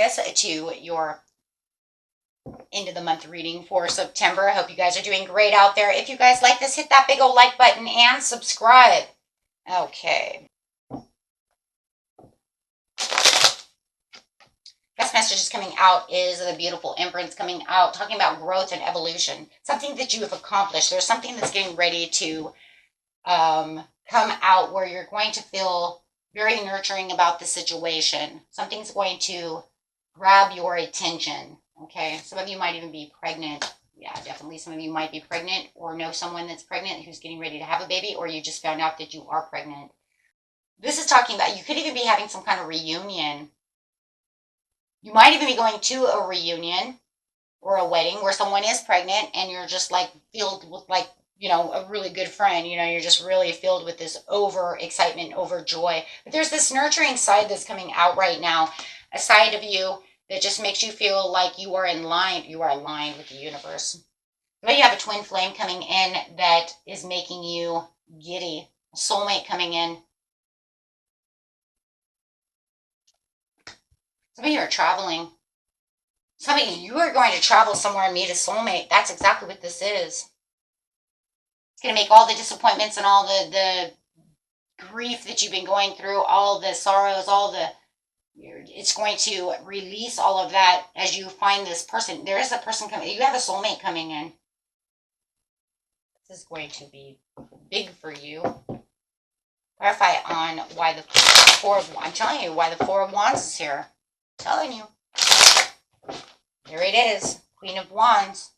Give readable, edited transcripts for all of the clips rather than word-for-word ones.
Aquarius, to your end of the month reading for September. I hope you guys are doing great out there. If you guys like this, hit that big old like button and subscribe. Okay. Best message is coming out is the beautiful Empress coming out, talking about growth and evolution. Something that you have accomplished. There's something that's getting ready to come out where you're going to feel very nurturing about the situation. Something's going to grab your attention. Okay, some of you might even be pregnant. Yeah, definitely some of you might be pregnant or know someone that's pregnant who's getting ready to have a baby, or you just found out that you are pregnant. This is talking about, you could even be having some kind of reunion. You might even be going to a reunion or a wedding where someone is pregnant and you're just like filled with like, you know, a really good friend, you know, you're just really filled with this over excitement, over joy. But there's this nurturing side that's coming out right now, a side of you that just makes you feel like you are in line, you are aligned with the universe. But you have a twin flame coming in that is making you giddy, a soulmate coming in. Some of you are traveling. Some of you are going to travel somewhere and meet a soulmate. That's exactly what this is. It's going to make all the disappointments and all the grief that you've been going through, all the sorrows, it's going to release all of that as you find this person. There is a person coming. You have a soulmate coming in. This is going to be big for you. Clarify on why the Four of Wands. I'm telling you why the Four of Wands is here. I'm telling you. There it is. Queen of Wands.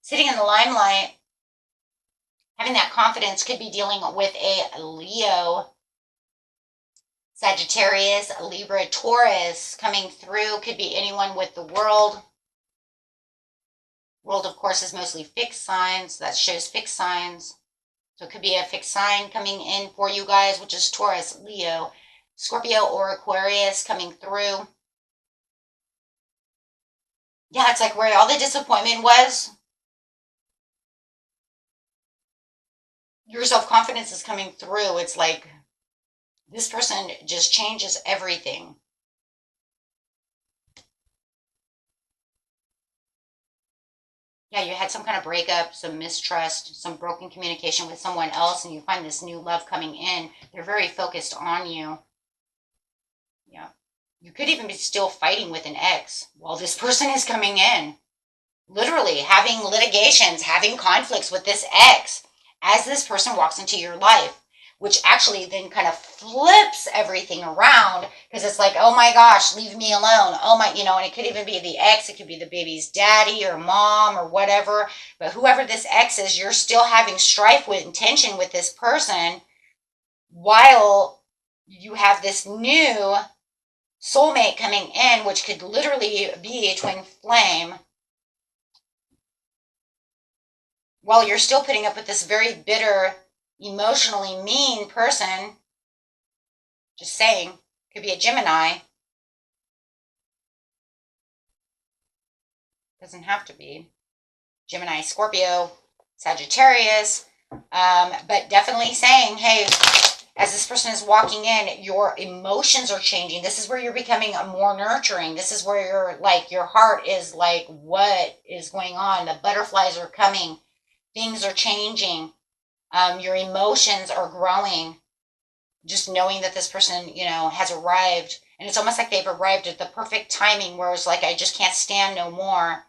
Sitting in the limelight. Having that confidence, could be dealing with a Leo, Sagittarius, Libra, Taurus coming through. Could be anyone with the world. World, of course, is mostly fixed signs. That shows fixed signs. So it could be a fixed sign coming in for you guys, which is Taurus, Leo, Scorpio, or Aquarius coming through. Yeah, it's like where all the disappointment was. Your self-confidence is coming through. It's like this person just changes everything. Yeah, you had some kind of breakup, some mistrust, some broken communication with someone else, and you find this new love coming in. They're very focused on you. Yeah. You could even be still fighting with an ex while this person is coming in. Literally having litigations, having conflicts with this ex as this person walks into your life, which actually then kind of flips everything around because it's like, oh my gosh, leave me alone. Oh my, you know, and it could even be the ex. It could be the baby's daddy or mom or whatever. But whoever this ex is, you're still having strife with and tension with this person while you have this new soulmate coming in, which could literally be a twin flame. While you're still putting up with this very bitter, emotionally mean person, just saying, could be a Gemini. Doesn't have to be. Gemini, Scorpio, Sagittarius, but definitely saying, hey, as this person is walking in, your emotions are changing. This is where you're becoming more nurturing. This is where you're like, your heart is like, what is going on? The butterflies are coming. Things are changing. Your emotions are growing. Just knowing that this person, you know, has arrived. And it's almost like they've arrived at the perfect timing where it's like, I just can't stand no more.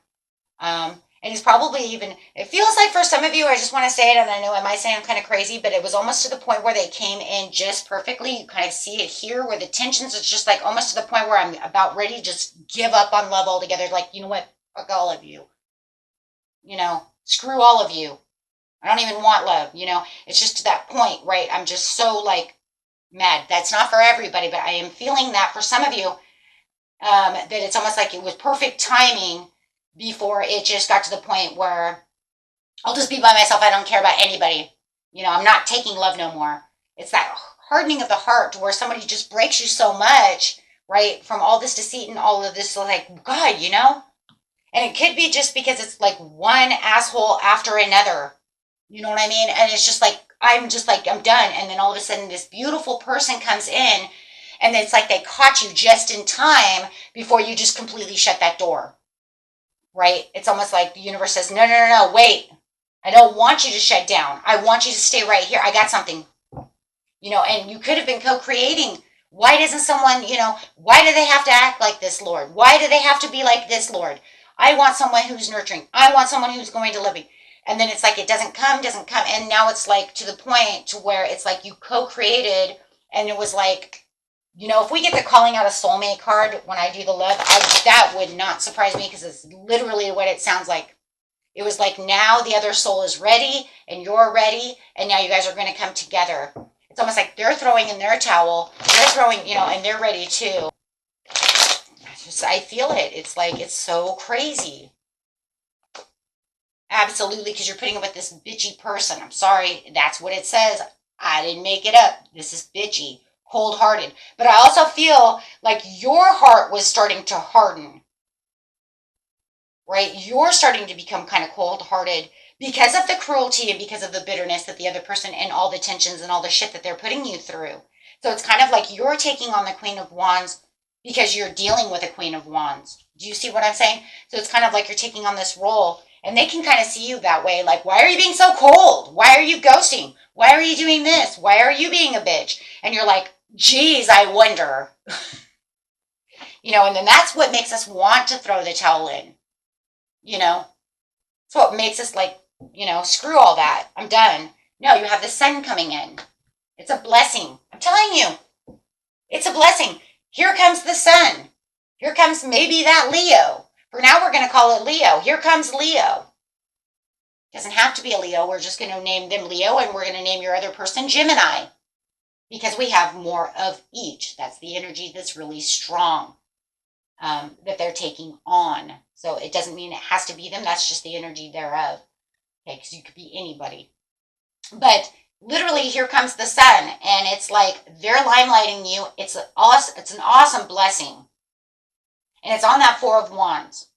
And it's probably even, it feels like for some of you, I just want to say it, and I know it might sound kind of crazy, but it was almost to the point where they came in just perfectly. You kind of see it here where the tensions, it's just like almost to the point where I'm about ready to just give up on love altogether. Like, you know what? Fuck all of you. You know, screw all of you. I don't even want love, you know. It's just to that point, right? I'm just so like mad. That's not for everybody, but I am feeling that for some of you, that it's almost like it was perfect timing before it just got to the point where I'll just be by myself. I don't care about anybody. You know, I'm not taking love no more. It's that hardening of the heart to where somebody just breaks you so much, right? From all this deceit and all of this, like, God, you know? And it could be just because it's like one asshole after another. You know what I mean? And it's just like, I'm done. And then all of a sudden this beautiful person comes in And it's like they caught you just in time before you just completely shut that door, right? It's almost like the universe says, no, no, no, no, wait. I don't want you to shut down. I want you to stay right here. I got something, and you could have been co-creating. Why doesn't someone, why do they have to act like this, Lord? Why do they have to be like this, Lord? I want someone who's nurturing. I want someone who's going to live me. And then it's like it doesn't come. And now it's like to the point to where it's like you co-created, and it was like, if we get the calling out a soulmate card when I do the love, that would not surprise me, because it's literally what it sounds like. It was like, now the other soul is ready and you're ready, and now you guys are going to come together. It's almost like they're throwing in their towel, they're throwing, and they're ready too. I feel it. It's like, it's so crazy. Absolutely, because you're putting up with this bitchy person. I'm sorry, that's what it says. I didn't make it up. This is bitchy, cold-hearted. But I also feel like your heart was starting to harden, right? You're starting to become kind of cold-hearted because of the cruelty and because of the bitterness that the other person and all the tensions and all the shit that they're putting you through. So it's kind of like you're taking on the Queen of Wands because you're dealing with a Queen of Wands. Do you see what I'm saying? So it's kind of like you're taking on this role, and they can kind of see you that way. Like, why are you being so cold? Why are you ghosting? Why are you doing this? Why are you being a bitch? And you're like, geez, I wonder. And then that's what makes us want to throw the towel in. It's what makes us like, screw all that. I'm done. No, you have the sun coming in. It's a blessing. I'm telling you, it's a blessing. Here comes the sun. Here comes maybe that Leo. For now, we're going to call it Leo. Here comes Leo. Doesn't have to be a Leo. We're just going to name them Leo, and we're going to name your other person Gemini, because we have more of each. That's the energy that's really strong that they're taking on. So it doesn't mean it has to be them. That's just the energy thereof. Okay, because you could be anybody. But literally, here comes the sun, and it's like they're limelighting you. It's an awesome blessing. And it's on that Four of Wands.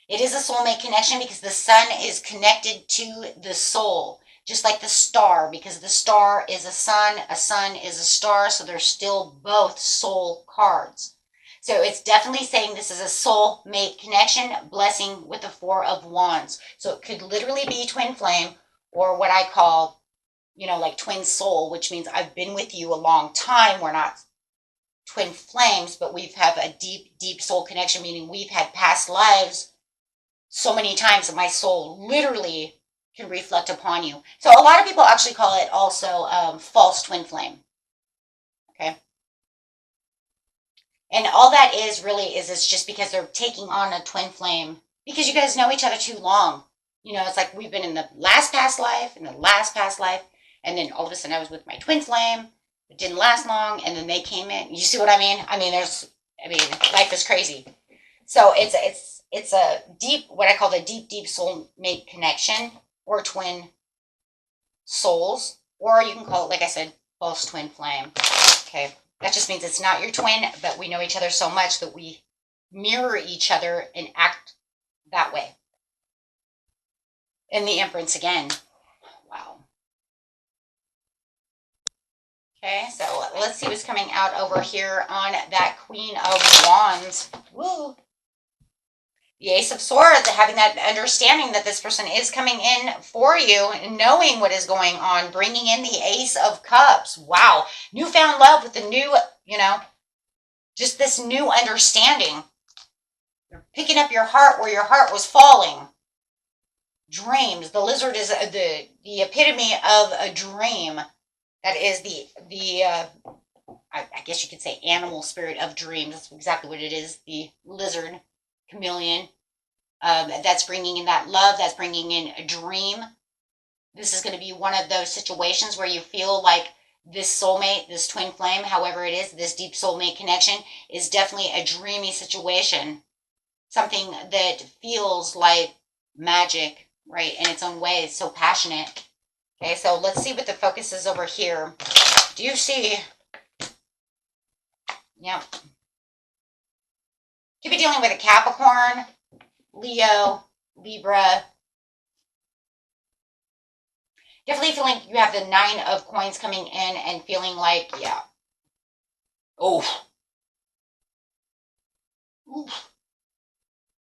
It is a soulmate connection because the sun is connected to the soul, just like the star, because the star is a sun is a star, so they're still both soul cards. So it's definitely saying this is a soulmate connection, blessing with the Four of Wands. So it could literally be twin flame, or what I call, like twin soul, which means I've been with you a long time. We're not twin flames, but we've have a deep, deep soul connection, meaning we've had past lives so many times that my soul literally can reflect upon you. So a lot of people actually call it also false twin flame. Okay. And all that is really is it's just because they're taking on a twin flame because you guys know each other too long. It's like we've been in the last past life, and then all of a sudden I was with my twin flame. It didn't last long, and then they came in. You see what I mean? Life is crazy. So it's a deep, what I call the deep, deep soulmate connection, or twin souls, or you can call it, like I said, false twin flame. Okay. That just means it's not your twin, but we know each other so much that we mirror each other and act that way. And the Empress again. Wow. Okay, so let's see what's coming out over here on that Queen of Wands. Woo! The Ace of Swords, having that understanding that this person is coming in for you, and knowing what is going on, bringing in the Ace of Cups. Wow. Newfound love with the new, just this new understanding. You're picking up your heart where your heart was falling. Dreams. The lizard is the epitome of a dream. That is I guess you could say animal spirit of dreams. That's exactly what it is. The lizard, chameleon. That's bringing in that love. That's bringing in a dream. This is going to be one of those situations where you feel like this soulmate, this twin flame, however it is, this deep soulmate connection is definitely a dreamy situation. Something that feels like magic, right, in its own way. It's so passionate. Okay, so let's see what the focus is over here. Do you see? Yep. Could be dealing with a Capricorn, Leo, Libra. Definitely feeling you have the Nine of Coins coming in and feeling like, yeah, Oh. Oof.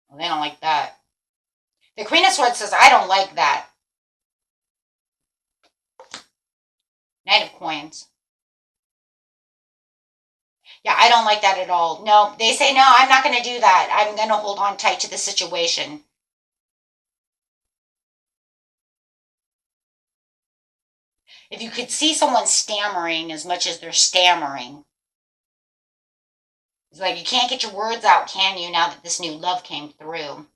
Well, they don't like that. The Queen of Swords says, I don't like that. Knight of Coins. Yeah, I don't like that at all. No, they say, no, I'm not going to do that. I'm going to hold on tight to the situation. If you could see someone stammering as much as they're stammering, it's like you can't get your words out, can you, now that this new love came through?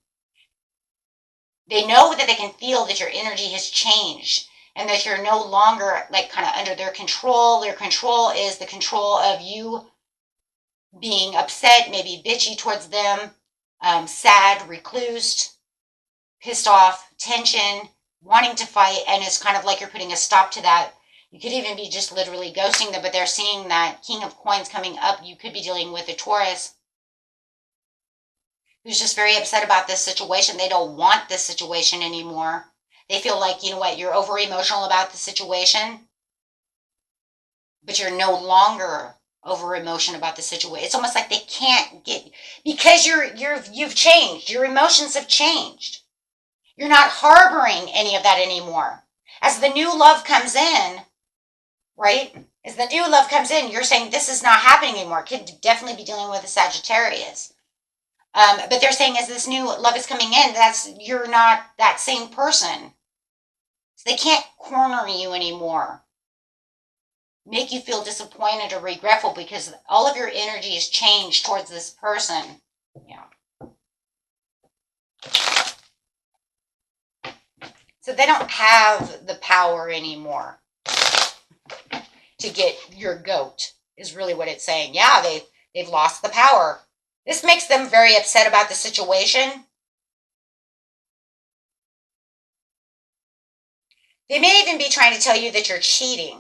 They know that they can feel that your energy has changed and that you're no longer like kind of under their control. Their control is the control of you being upset, maybe bitchy towards them, sad, reclused, pissed off, tension, wanting to fight, and it's kind of like you're putting a stop to that. You could even be just literally ghosting them, but they're seeing that King of Coins coming up. You could be dealing with a Taurus who's just very upset about this situation. They don't want this situation anymore. They feel like, you know what, you're over emotional about the situation, but you're no longer over emotion about the situation. It's almost like they can't get, because you've changed. Your emotions have changed. You're not harboring any of that anymore. As the new love comes in, right? As the new love comes in, you're saying this is not happening anymore. Could definitely be dealing with a Sagittarius. But they're saying as this new love is coming in, you're not that same person. So they can't corner you anymore. Make you feel disappointed or regretful because all of your energy is changed towards this person. Yeah. So they don't have the power anymore to get your goat, is really what it's saying. Yeah, they've lost the power. This makes them very upset about the situation. They may even be trying to tell you that you're cheating.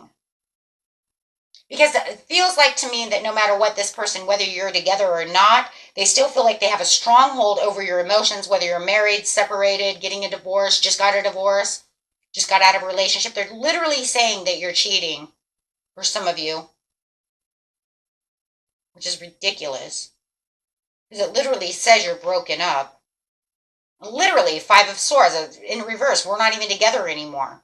Because it feels like to me that no matter what this person, whether you're together or not, they still feel like they have a stronghold over your emotions, whether you're married, separated, getting a divorce, just got a divorce, just got out of a relationship. They're literally saying that you're cheating for some of you, which is ridiculous. Because it literally says you're broken up. Literally, Five of Swords in reverse. We're not even together anymore.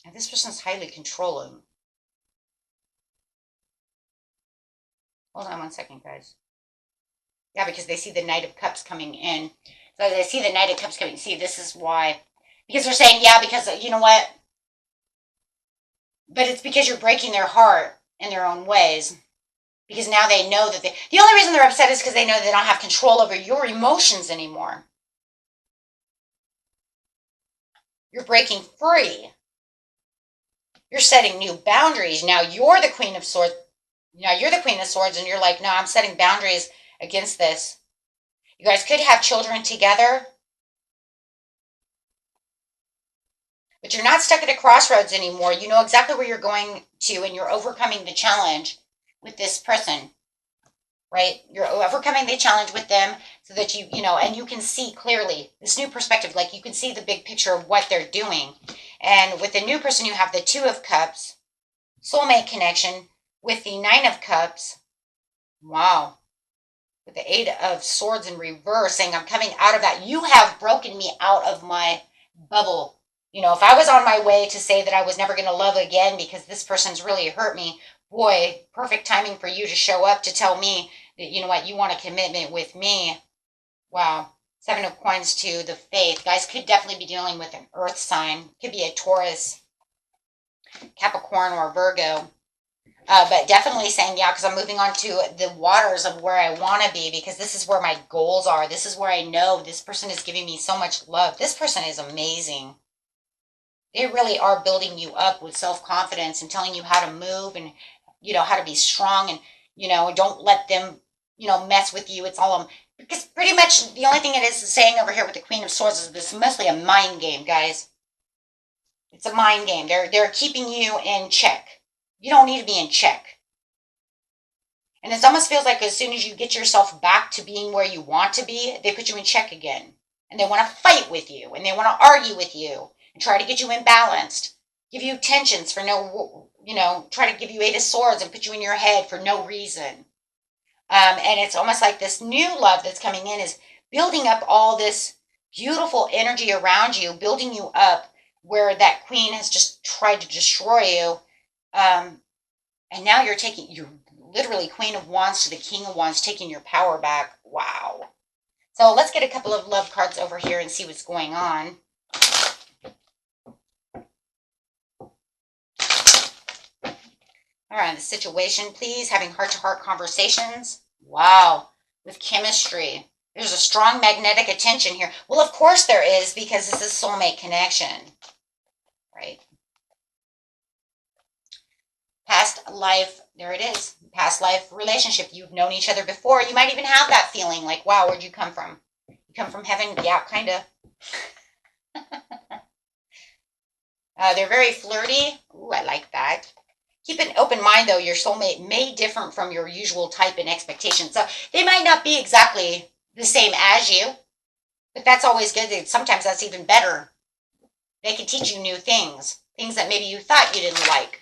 And this person's highly controlling. Hold on one second, guys. Yeah, because they see the Knight of Cups coming in. So they see the Knight of Cups coming. See, this is why. Because they're saying, yeah, because you know what? But it's because you're breaking their heart in their own ways. Because now they know that the only reason they're upset is because they know they don't have control over your emotions anymore. You're breaking free. You're setting new boundaries. Now you're the Queen of Swords. Now you're the Queen of Swords, and you're like, no, I'm setting boundaries against this. You guys could have children together, but you're not stuck at a crossroads anymore. You know exactly where you're going to, and you're overcoming the challenge with this person, right? You're overcoming the challenge with them so that you know, and you can see clearly this new perspective. Like you can see the big picture of what they're doing. And with the new person, you have the Two of Cups, soulmate connection. With the Nine of Cups, wow. With the Eight of Swords in reverse, saying I'm coming out of that. You have broken me out of my bubble. You know, if I was on my way to say that I was never going to love again because this person's really hurt me, boy, perfect timing for you to show up to tell me that, you know what, you want a commitment with me. Wow. Seven of Coins to the Faith. Guys could definitely be dealing with an earth sign. Could be a Taurus, Capricorn, or Virgo. But definitely saying, yeah, because I'm moving on to the waters of where I want to be, because this is where my goals are. This is where I know this person is giving me so much love. This person is amazing. They really are building you up with self-confidence and telling you how to move and, you know, how to be strong and, you know, don't let them, you know, mess with you. It's all, because pretty much the only thing it is saying over here with the Queen of Swords is this is mostly a mind game, guys. It's a mind game. They're keeping you in check. You don't need to be in check. And it almost feels like as soon as you get yourself back to being where you want to be, they put you in check again. And they want to fight with you. And they want to argue with you. and try to get you imbalanced, give you tensions for no, try to give you 8 of Swords and put you in your head for no reason. And it's almost like this new love that's coming in is building up all this beautiful energy around you, building you up where that Queen has just tried to destroy you. And now you're literally Queen of Wands to the King of Wands, taking your power back. Wow. So let's get a couple of love cards over here and see what's going on. All right, the situation, please. Having heart-to-heart conversations. Wow. With chemistry. There's a strong magnetic attention here. Well, of course there is, because this is soulmate connection. Right? Past life, there it is. Past life relationship. You've known each other before. You might even have that feeling like, wow, where'd you come from? You come from heaven? Yeah, kind of. They're very flirty. Ooh, I like that. Keep an open mind, though. Your soulmate may differ from your usual type and expectations. So they might not be exactly the same as you, but that's always good. Sometimes that's even better. They can teach you new things that maybe you thought you didn't like.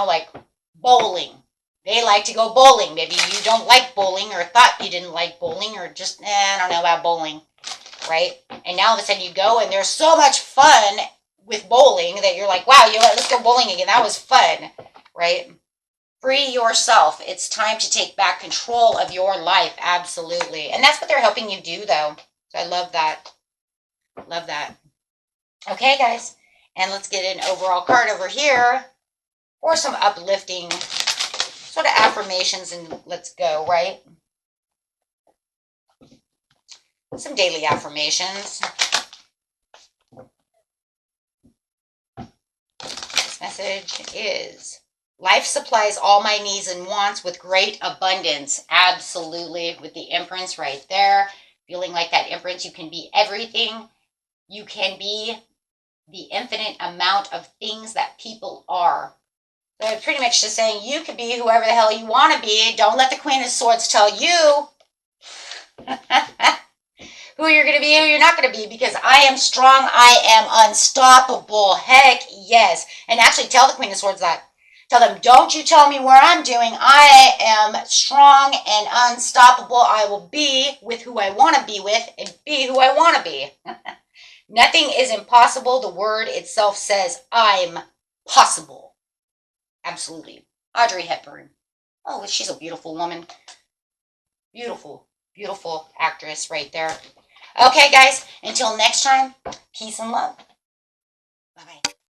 Like bowling. They like to go bowling. Maybe you don't like bowling or thought you didn't like bowling or just, I don't know about bowling, right? And now all of a sudden you go and there's so much fun with bowling that you're like, wow, let's go bowling again. That was fun, right? Free yourself. It's time to take back control of your life. Absolutely. And that's what they're helping you do, though. So I love that. Love that. Okay, guys. And let's get an overall card over here for some uplifting sort of affirmations, and let's go, right? Some daily affirmations. This message is, life supplies all my needs and wants with great abundance. Absolutely. With the Empress right there. Feeling like that Empress, you can be everything. You can be the infinite amount of things that people are. So pretty much just saying you can be whoever the hell you want to be. Don't let the Queen of Swords tell you who you're going to be, who you're not going to be, because I am strong. I am unstoppable. Heck yes. And actually tell the Queen of Swords that. Tell them, don't you tell me where I'm doing. I am strong and unstoppable. I will be with who I want to be with and be who I want to be. Nothing is impossible. The word itself says, I'm possible. Absolutely. Audrey Hepburn. Oh, she's a beautiful woman. Beautiful, beautiful actress right there. Okay, guys, until next time, peace and love. Bye-bye.